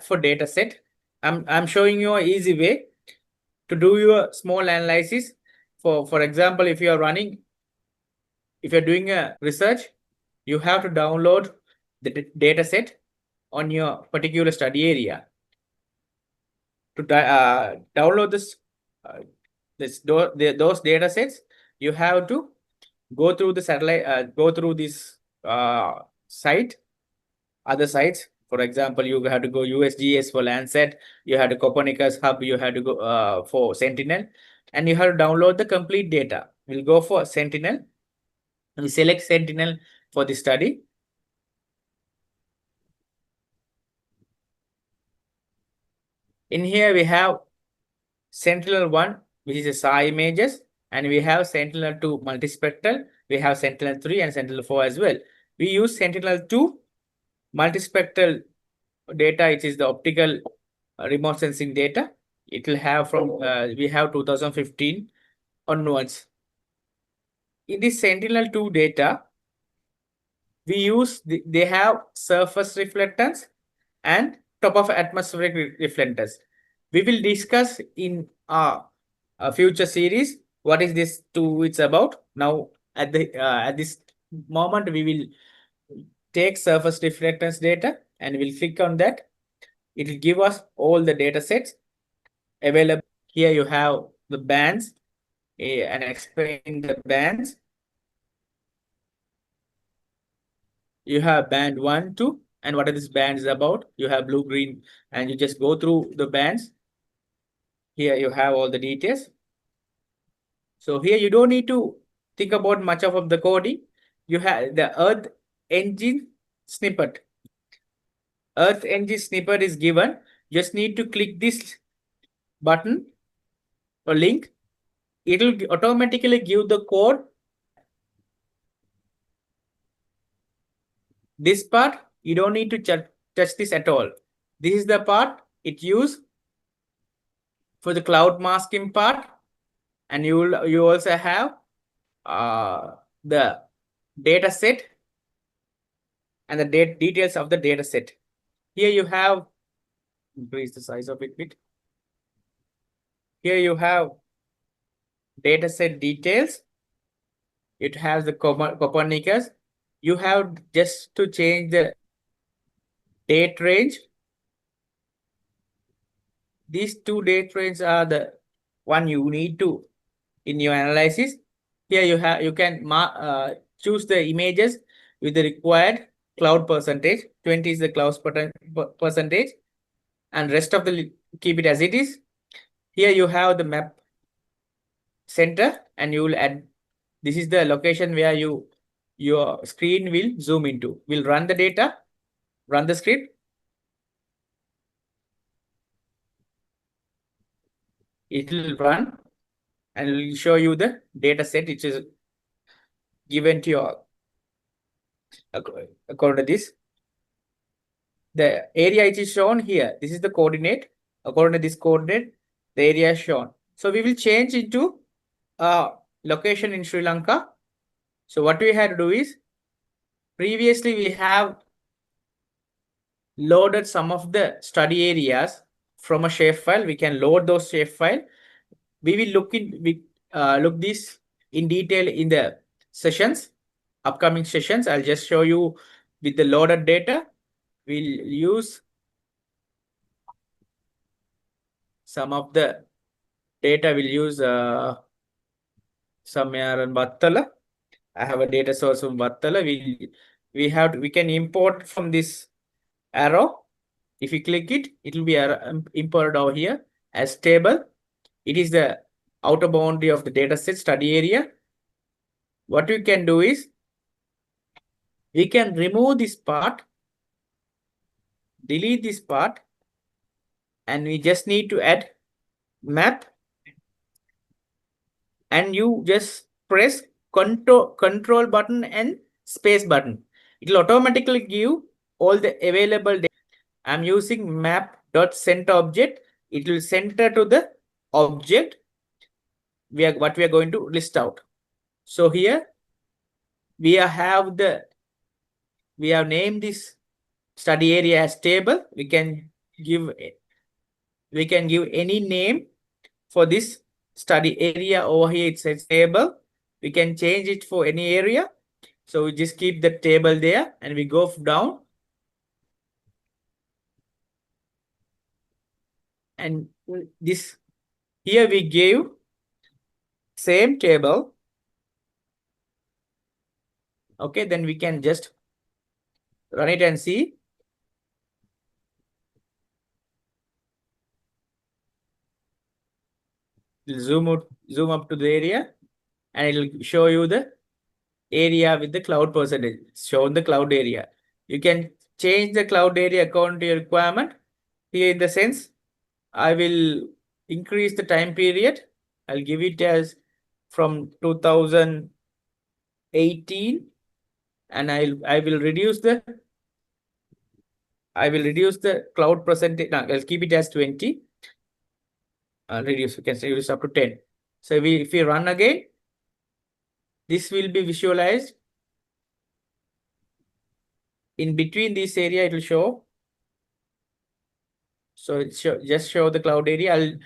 for data set. I'm showing you an easy way to do your small analysis. For example, if you're doing a research, you have to download the data set on your particular study area. To download those data sets, you have to go through the satellite, go through this site, other sites. For example, you have to go RS&GIS for Landsat, you have to Copernicus Hub, you have to go for Sentinel, and you have to download the complete data. We'll go for Sentinel. We select Sentinel for the study. In here, we have Sentinel-1, which is a SAR images, and we have Sentinel-2 multispectral, we have Sentinel-3 and Sentinel-4 as well. We use Sentinel-2 multispectral data, which is the optical remote sensing data. It will have from, we have 2015 onwards. In this Sentinel-2 data, we use, they have surface reflectance and top of atmospheric reflectance. We will discuss in a future series what is this 2 it's about. Now at this moment we will take surface reflectance data and we'll click on that. It will give us all the data sets available. Here you have the bands and explain the bands. You have band 1, 2, and what are this band is about. You have blue, green, and you just go through the bands. Here you have all the details. So here you don't need to think about much of the coding. You have the Earth engine snippet. Earth engine snippet is given. Just need to click this button or link. It will automatically give the code. This part, you don't need to touch this at all. This is the part it used for the cloud masking part. And you also have the data set and the details of the data set. Here you have, increase the size of it a bit. Here you have data set details. It has the Copernicus. You have just to change the date range. These 2 date ranges are the one you need to in your analysis. Here you can choose the images with the required cloud percentage. 20 is the cloud percentage, and rest of the keep it as it is. Here you have the map center, and you will add. This is the location where your screen will zoom into. We'll run the data, run the script. It will run and it will show you the data set which is given to your according to this. The area which is shown here, this is the coordinate. According to this coordinate, the area is shown. So we will change into location in Sri Lanka. So what we had to do is, previously we have loaded some of the study areas from a shapefile. We can load those shapefile. We will look this in detail in the sessions, upcoming sessions. I'll just show you with the loaded data. We'll use some of the data. We'll use somewhere in Battala. I have a data source from Battala. We can import from this arrow. If you click it, it will be imported over here as table. It is the outer boundary of the data set study area. What we can do is, we can remove this part, delete this part, and we just need to add map, and you just press control button and space button. It will automatically give all the available data. I'm using map.center object. It will center to the object what we are going to list out. So here we have named this study area as table. We can give any name for this study area over here. It says table. We can change it for any area. So we just keep the table there and we go down. And this here we gave same table. Okay, then we can just run it and see. Zoom up to the area and it'll show you the area with the cloud percentage. Show the cloud area. You can change the cloud area according to your requirement. Here in the sense, I will increase the time period. I'll give it as from 2018 and I will reduce the cloud percentage. No, I'll keep it as 20. Reduce, you can reduce up to 10. So if we run again, this will be visualized. In between this area, it will show. So it just show the cloud area.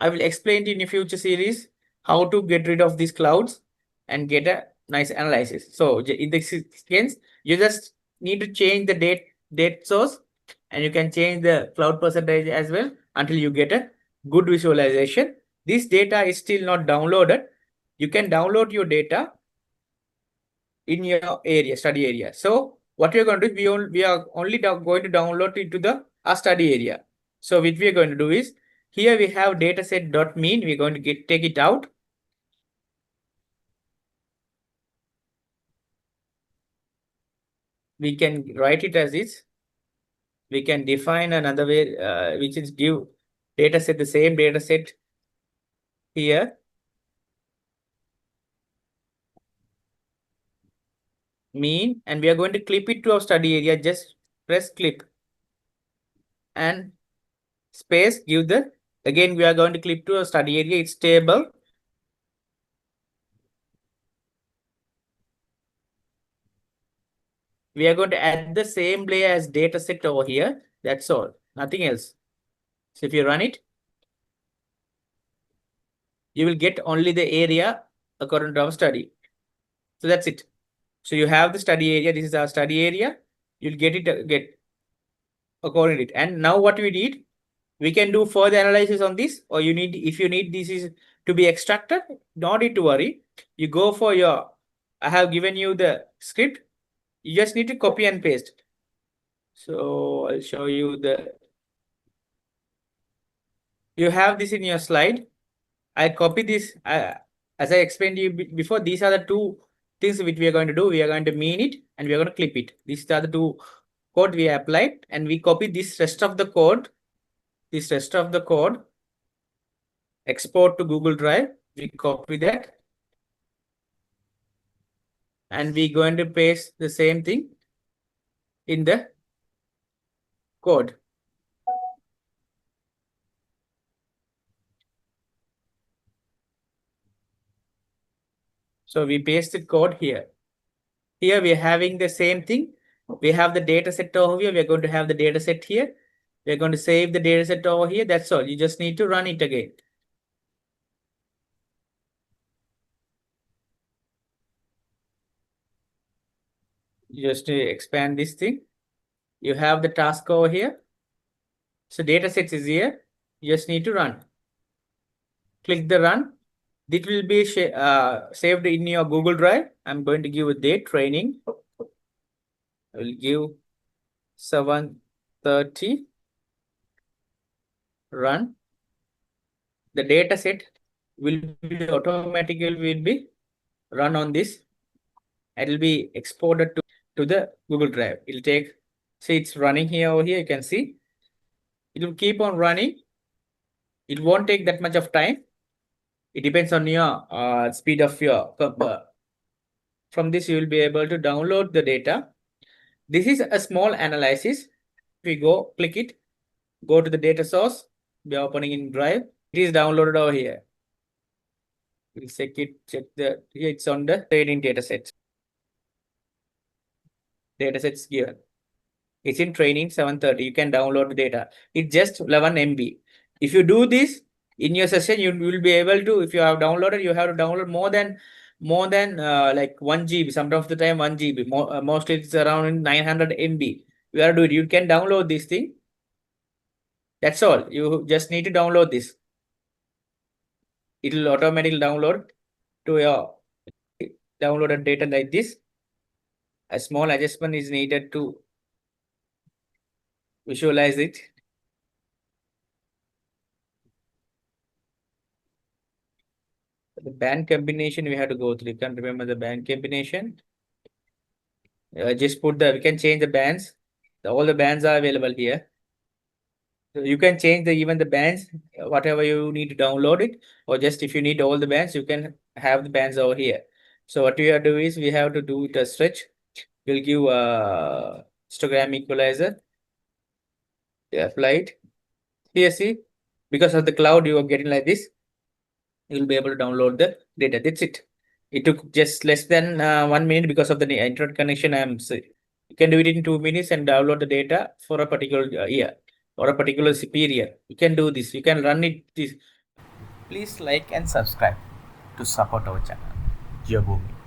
I will explain to you in a future series how to get rid of these clouds and get a nice analysis. So in this case, you just need to change the date source and you can change the cloud percentage as well until you get a good visualization. This data is still not downloaded. You can download your data in your area, study area. So what we are going to do, we are only going to download it to our study area. So what we are going to do is, here we have dataset.mean. We're going to take it out. We can write it as is. We can define another way, which is give dataset, the same dataset here. Mean, and we are going to clip it to our study area. Just press clip and space, give the, again, we are going to clip to our study area. It's table. We are going to add the same layer as data set over here. That's all, nothing else. So if you run it, you will get only the area according to our study. So that's it. So you have the study area. This is our study area. You'll get according to it. And now what we need, we can do further analysis on this, or if you need this is to be extracted, don't need to worry. You go for I have given you the script. You just need to copy and paste. So I'll show you you have this in your slide. I copy this. As I explained to you before, these are the two things which we are going to do. We are going to mean it and we are going to clip it. These are the two code we applied, and we copy this rest of the code. This rest of the code, export to Google Drive. We copy that. And we're going to paste the same thing in the code. So we paste the code here. Here we are having the same thing. We have the data set over here. We are going to have the data set here. We are going to save the data set over here. That's all. You just need to run it again. You just expand this thing. You have the task over here. So data sets is here. You just need to run. Click the run. This will be saved in your Google Drive. I'm going to give a date training. I will give 7:30. Run. The data set will be automatically run on this. It will be exported to the Google Drive. It'll take, see, it's running here over here. You can see it will keep on running. It won't take that much of time. It depends on your speed of your from this, you will be able to download the data. This is a small analysis. If we go click it, go to the data source. We are opening in Drive. It is downloaded over here. We'll check here it's on the training data sets. Data sets given. It's in training 730. You can download the data. It's just 11 MB. If you do this in your session, you will be able to, if you have downloaded, you have to download more than like 1 GB. Some of the time 1 GB. Mostly it's around 900 MB. You have to do it. You can download this thing. That's all. You just need to download this. It will automatically download to your downloaded data like this. A small adjustment is needed to visualize it. The band combination we have to go through. You can remember the band combination. Just put we can change the bands. All the bands are available here. So you can change even the bands, whatever you need to download it, or just if you need all the bands, you can have the bands over here. So what we have to do is we have to do it a stretch. We'll give a histogram equalizer. Apply it. Here, see, because of the cloud, you are getting like this. You'll be able to download the data. That's it. It took just less than 1 minute because of the internet connection. You can do it in 2 minutes and download the data for a particular year or a particular period. You can do this. You can run it. Please like and subscribe to support our channel. Geoboomi.